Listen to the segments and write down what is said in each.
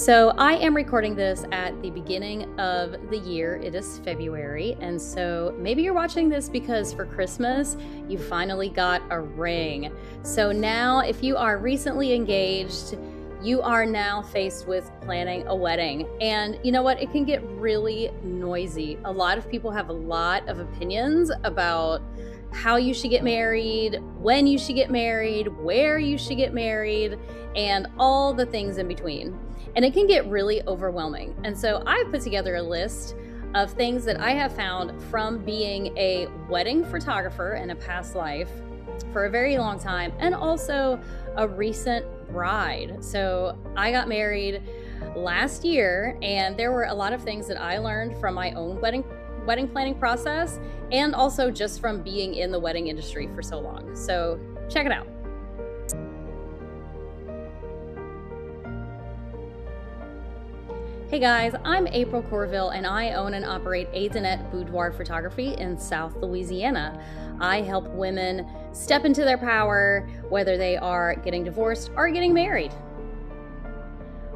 So I am recording this at the beginning of the year. It is February, and so maybe you're watching this because for Christmas you finally got a ring. So now if you are recently engaged, you are now faced with planning a wedding. And you know what? It can get really noisy. A lot of people have a lot of opinions about how you should get married, when you should get married, where you should get married, and all the things in between. And it can get really overwhelming. And so I've put together a list of things that I have found from being a wedding photographer in a past life for a very long time, and also a recent bride. So I got married last year, and there were a lot of things that I learned from my own wedding planning process, and also just from being in the wedding industry for so long. So check it out. Hey guys, I'm April Courville, and I own and operate a Dannette Boudoir Photography in South Louisiana. I help women step into their power, whether they are getting divorced or getting married.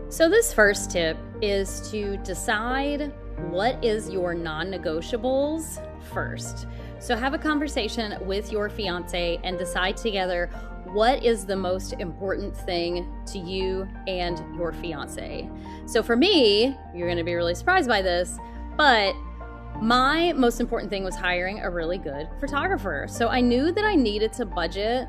So this first tip is to decide what is your non-negotiables first. So have a conversation with your fiance and decide together what is the most important thing to you and your fiance. So for me, you're going to be really surprised by this, but my most important thing was hiring a really good photographer. So I knew that I needed to budget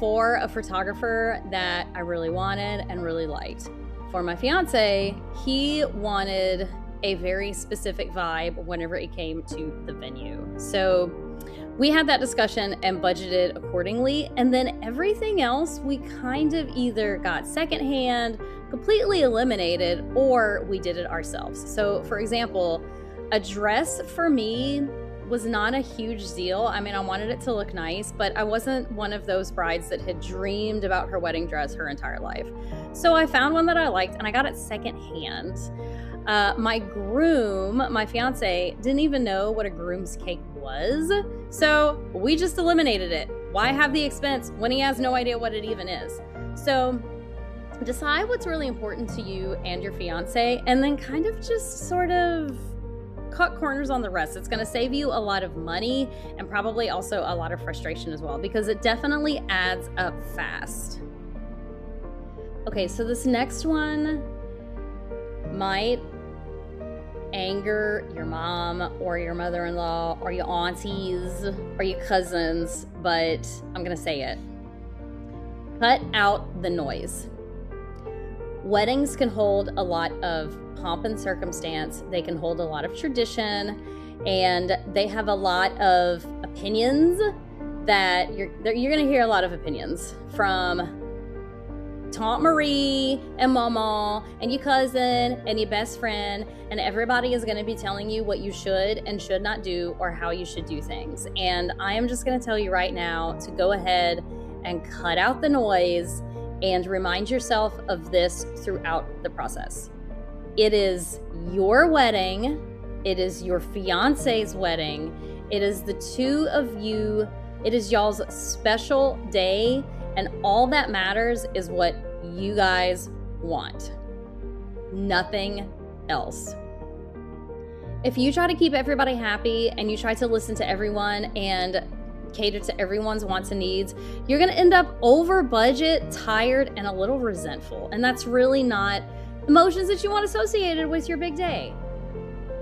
for a photographer that I really wanted and really liked. For my fiance, he wanted a very specific vibe whenever it came to the venue. So we had that discussion and budgeted accordingly, and then everything else we kind of either got secondhand, completely eliminated, or we did it ourselves. So for example, a dress for me was not a huge deal. I mean, I wanted it to look nice, but I wasn't one of those brides that had dreamed about her wedding dress her entire life. So I found one that I liked, and I got it secondhand. My groom, my fiance, didn't even know what a groom's cake was, so we just eliminated it. Why have the expense when he has no idea what it even is? So decide what's really important to you and your fiance, and then kind of just sort of cut corners on the rest. It's going to save you a lot of money and probably also a lot of frustration as well, because it definitely adds up fast. Okay, so this next one might anger your mom or your mother-in-law or your aunties or your cousins, but I'm gonna say it. Cut out the noise. Weddings can hold a lot of pomp and circumstance. They can hold a lot of tradition, and they have a lot of opinions that you're gonna hear a lot of opinions from Taunt Marie and Mama and your cousin and your best friend, and everybody is going to be telling you what you should and should not do or how you should do things. And I am just going to tell you right now to go ahead and cut out the noise and remind yourself of this throughout the process. It is your wedding. It is your fiance's wedding. It is the two of you. It is y'all's special day. And all that matters is what you guys want. Nothing else. If you try to keep everybody happy and you try to listen to everyone and cater to everyone's wants and needs, you're going to end up over budget, tired, and a little resentful. And that's really not emotions that you want associated with your big day.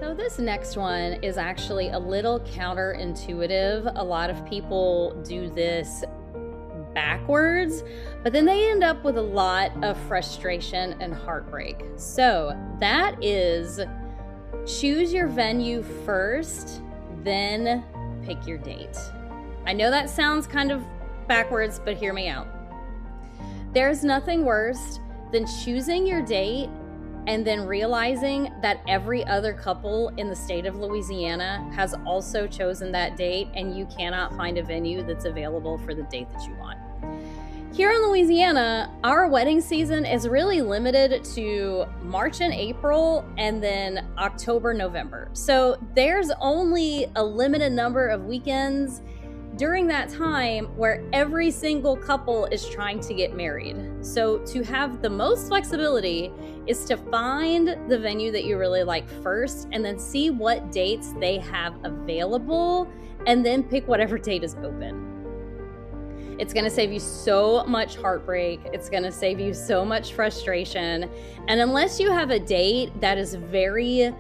So this next one is actually a little counterintuitive. A lot of people do this backwards, but then they end up with a lot of frustration and heartbreak. So that is, choose your venue first, then pick your date. I know that sounds kind of backwards, but hear me out. There's nothing worse than choosing your date and then realizing that every other couple in the state of Louisiana has also chosen that date, and you cannot find a venue that's available for the date that you want. Here in Louisiana, our wedding season is really limited to March and April, and then October, November. So there's only a limited number of weekends during that time where every single couple is trying to get married. So to have the most flexibility is to find the venue that you really like first, and then see what dates they have available, and then pick whatever date is open. It's going to save you so much heartbreak. It's going to save you so much frustration. And unless you have a date that is very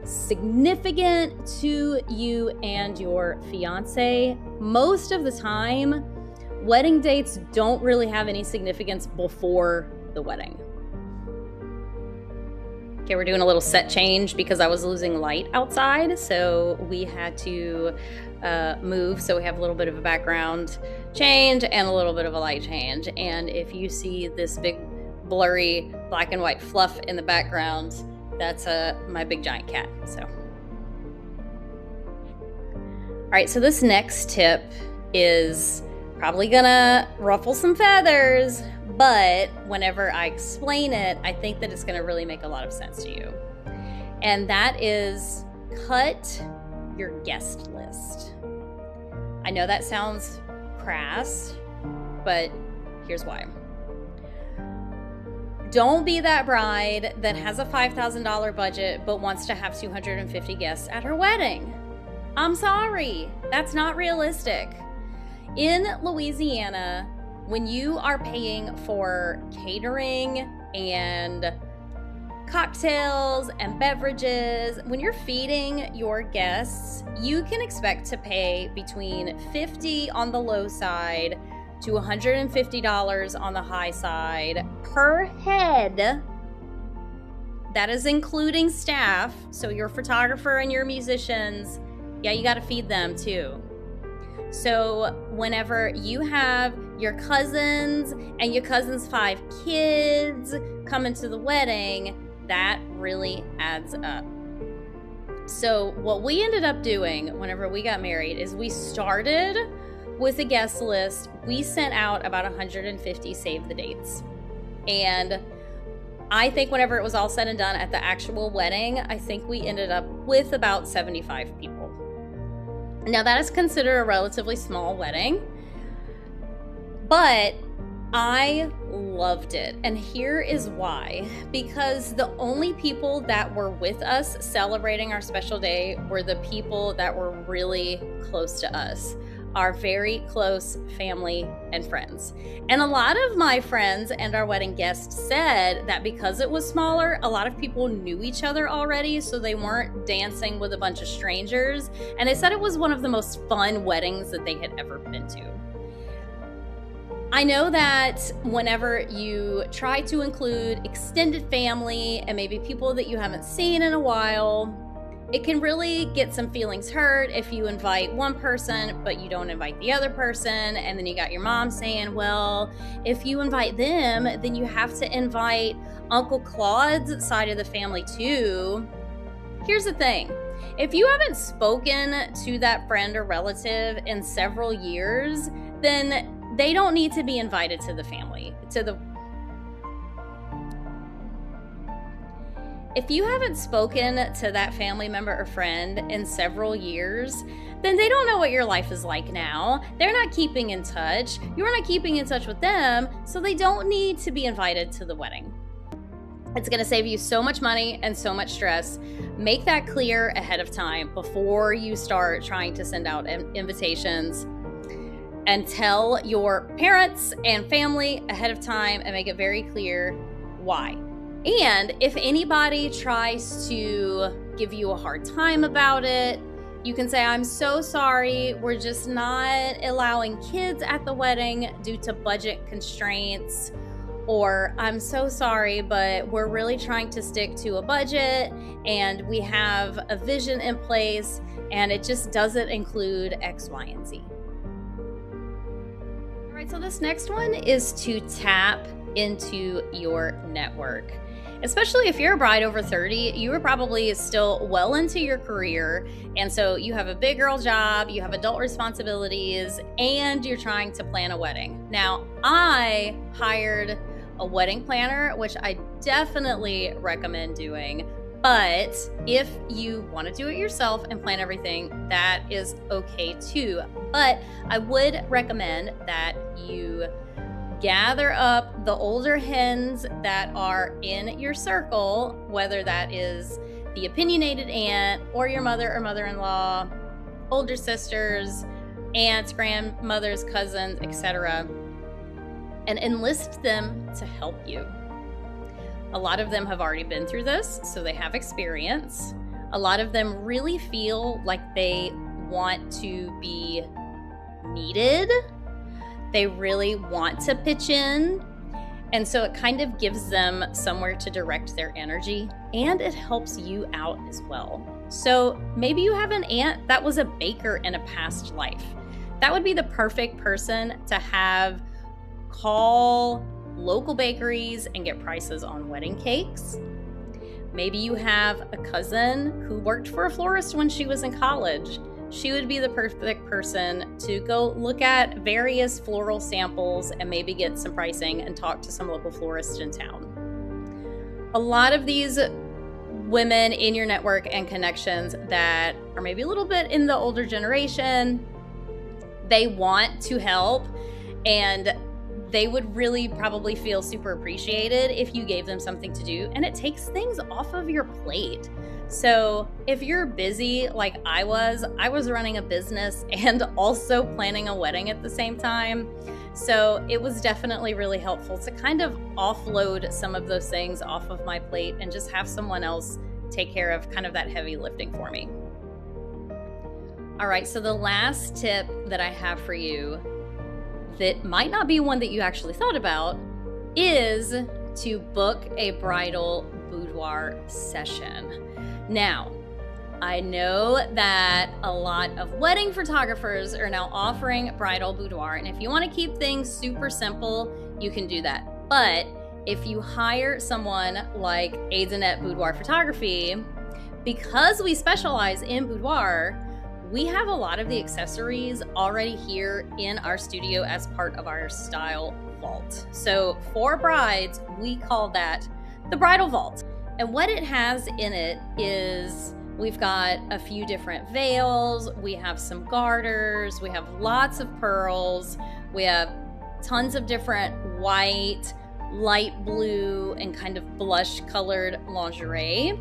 significant to you and your fiance, most of the time, wedding dates don't really have any significance before the wedding. Okay, we're doing a little set change because I was losing light outside, so we had to move, so we have a little bit of a background change and a little bit of a light change. And if you see this big blurry black and white fluff in the background, that's my big giant cat. So, all right, so this next tip is probably gonna ruffle some feathers, but whenever I explain it, I think that it's gonna really make a lot of sense to you. And that is cut your guest list. I know that sounds crass, but here's why. Don't be that bride that has a $5,000 budget but wants to have 250 guests at her wedding. I'm sorry, that's not realistic. In Louisiana, when you are paying for catering and cocktails and beverages, when you're feeding your guests, you can expect to pay between $50 on the low side to $150 on the high side per head. That is including staff. So your photographer and your musicians, yeah, you got to feed them too. So whenever you have your cousins and your cousins' 5 kids coming to the wedding, that really adds up. So what we ended up doing whenever we got married is we started with a guest list. We sent out about 150 save the dates. And I think whenever it was all said and done at the actual wedding, I think we ended up with about 75 people. Now that is considered a relatively small wedding, but I loved it. And here is why. Because the only people that were with us celebrating our special day were the people that were really close to us, our very close family and friends. And a lot of my friends and our wedding guests said that because it was smaller, a lot of people knew each other already, so they weren't dancing with a bunch of strangers. And they said it was one of the most fun weddings that they had ever been to. I know that whenever you try to include extended family and maybe people that you haven't seen in a while, it can really get some feelings hurt if you invite one person but you don't invite the other person, and then you got your mom saying, well, if you invite them, then you have to invite Uncle Claude's side of the family too. Here's the thing. If you haven't spoken to that friend or relative in several years, then they don't need to be invited to the family, If you haven't spoken to that family member or friend in several years, then they don't know what your life is like now. They're not keeping in touch. You're not keeping in touch with them, so they don't need to be invited to the wedding. It's going to save you so much money and so much stress. Make that clear ahead of time before you start trying to send out invitations. And tell your parents and family ahead of time and make it very clear why. And if anybody tries to give you a hard time about it, you can say, I'm so sorry, we're just not allowing kids at the wedding due to budget constraints. Or I'm so sorry, but we're really trying to stick to a budget and we have a vision in place and it just doesn't include X, Y, and Z. All right, so this next one is to tap into your network. Especially if you're a bride over 30, you are probably still well into your career. And so you have a big girl job, you have adult responsibilities, and you're trying to plan a wedding. Now, I hired a wedding planner, which I definitely recommend doing. But if you want to do it yourself and plan everything, that is okay too. But I would recommend that you gather up the older hens that are in your circle, whether that is the opinionated aunt or your mother or mother-in-law, older sisters, aunts, grandmothers, cousins, etc., and enlist them to help you. A lot of them have already been through this, so they have experience. A lot of them really feel like they want to be needed. They really want to pitch in. And so it kind of gives them somewhere to direct their energy, and it helps you out as well. So maybe you have an aunt that was a baker in a past life. That would be the perfect person to have call local bakeries and get prices on wedding cakes. Maybe you have a cousin who worked for a florist when she was in college. She would be the perfect person to go look at various floral samples and maybe get some pricing and talk to some local florists in town. A lot of these women in your network and connections that are maybe a little bit in the older generation, they want to help, and they would really probably feel super appreciated if you gave them something to do, and it takes things off of your plate. So if you're busy like I was running a business and also planning a wedding at the same time. So it was definitely really helpful to kind of offload some of those things off of my plate and just have someone else take care of kind of that heavy lifting for me. All right, so the last tip that I have for you that might not be one that you actually thought about is to book a bridal boudoir session. Now, I know that a lot of wedding photographers are now offering bridal boudoir, and if you want to keep things super simple, you can do that. But if you hire someone like Dannette Boudoir Photography, because we specialize in boudoir, we have a lot of the accessories already here in our studio as part of our style vault. So for brides, we call that the bridal vault. And what it has in it is we've got a few different veils, we have some garters, we have lots of pearls, we have tons of different white, light blue, and kind of blush colored lingerie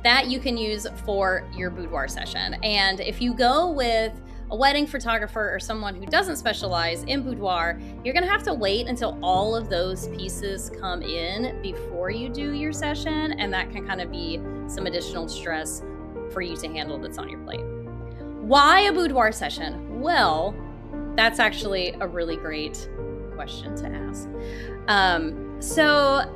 that you can use for your boudoir session. And if you go with a wedding photographer or someone who doesn't specialize in boudoir, you're gonna have to wait until all of those pieces come in before you do your session, and that can kind of be some additional stress for you to handle that's on your plate. Why a boudoir session? Well, that's actually a really great question to ask. So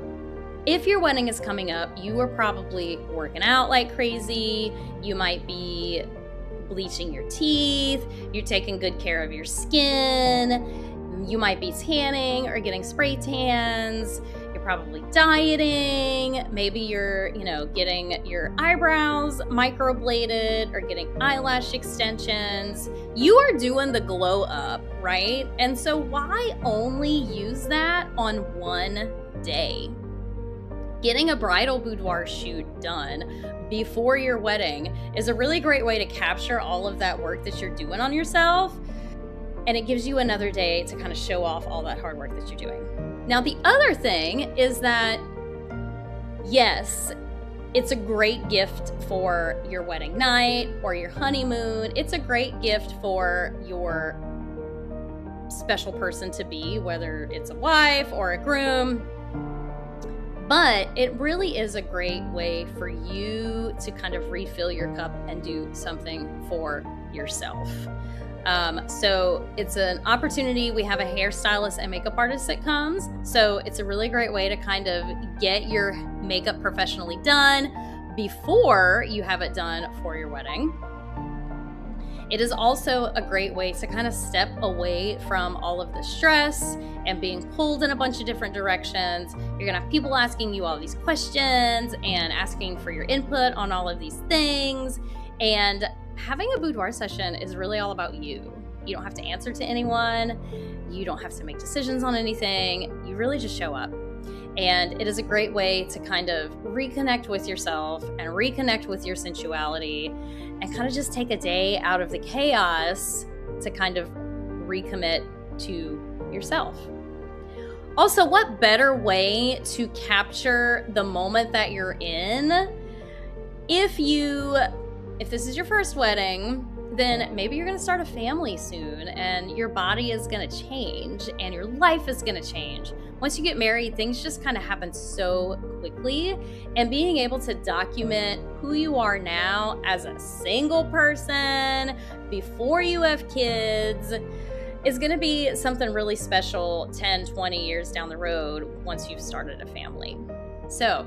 if your wedding is coming up, you are probably working out like crazy. You might be bleaching your teeth. You're taking good care of your skin. You might be tanning or getting spray tans. You're probably dieting. Maybe you're, getting your eyebrows microbladed or getting eyelash extensions. You are doing the glow up, right? And so why only use that on one day? Getting a bridal boudoir shoot done before your wedding is a really great way to capture all of that work that you're doing on yourself, and it gives you another day to kind of show off all that hard work that you're doing. Now, the other thing is that, yes, it's a great gift for your wedding night or your honeymoon. It's a great gift for your special person to be, whether it's a wife or a groom. But it really is a great way for you to kind of refill your cup and do something for yourself. So it's an opportunity. We have a hairstylist and makeup artist that comes. So it's a really great way to kind of get your makeup professionally done before you have it done for your wedding. It is also a great way to kind of step away from all of the stress and being pulled in a bunch of different directions. You're gonna have people asking you all these questions and asking for your input on all of these things. And having a boudoir session is really all about you. You don't have to answer to anyone. You don't have to make decisions on anything. You really just show up. And it is a great way to kind of reconnect with yourself and reconnect with your sensuality and kind of just take a day out of the chaos to kind of recommit to yourself. Also, what better way to capture the moment that you're in? If this is your first wedding, then maybe you're gonna start a family soon and your body is gonna change and your life is gonna change. Once you get married, things just kind of happen so quickly, and being able to document who you are now as a single person before you have kids is gonna be something really special 10, 20 years down the road once you've started a family. So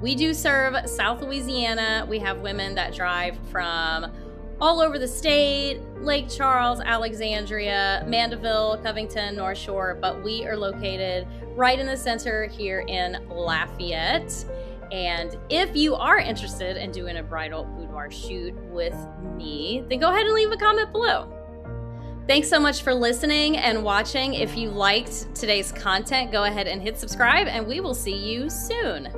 we do serve South Louisiana. We have women that drive from all over the state, Lake Charles, Alexandria, Mandeville, Covington, North Shore, but we are located right in the center here in Lafayette. And if you are interested in doing a bridal boudoir shoot with me, then go ahead and leave a comment below. Thanks so much for listening and watching. If you liked today's content, go ahead and hit subscribe, and we will see you soon.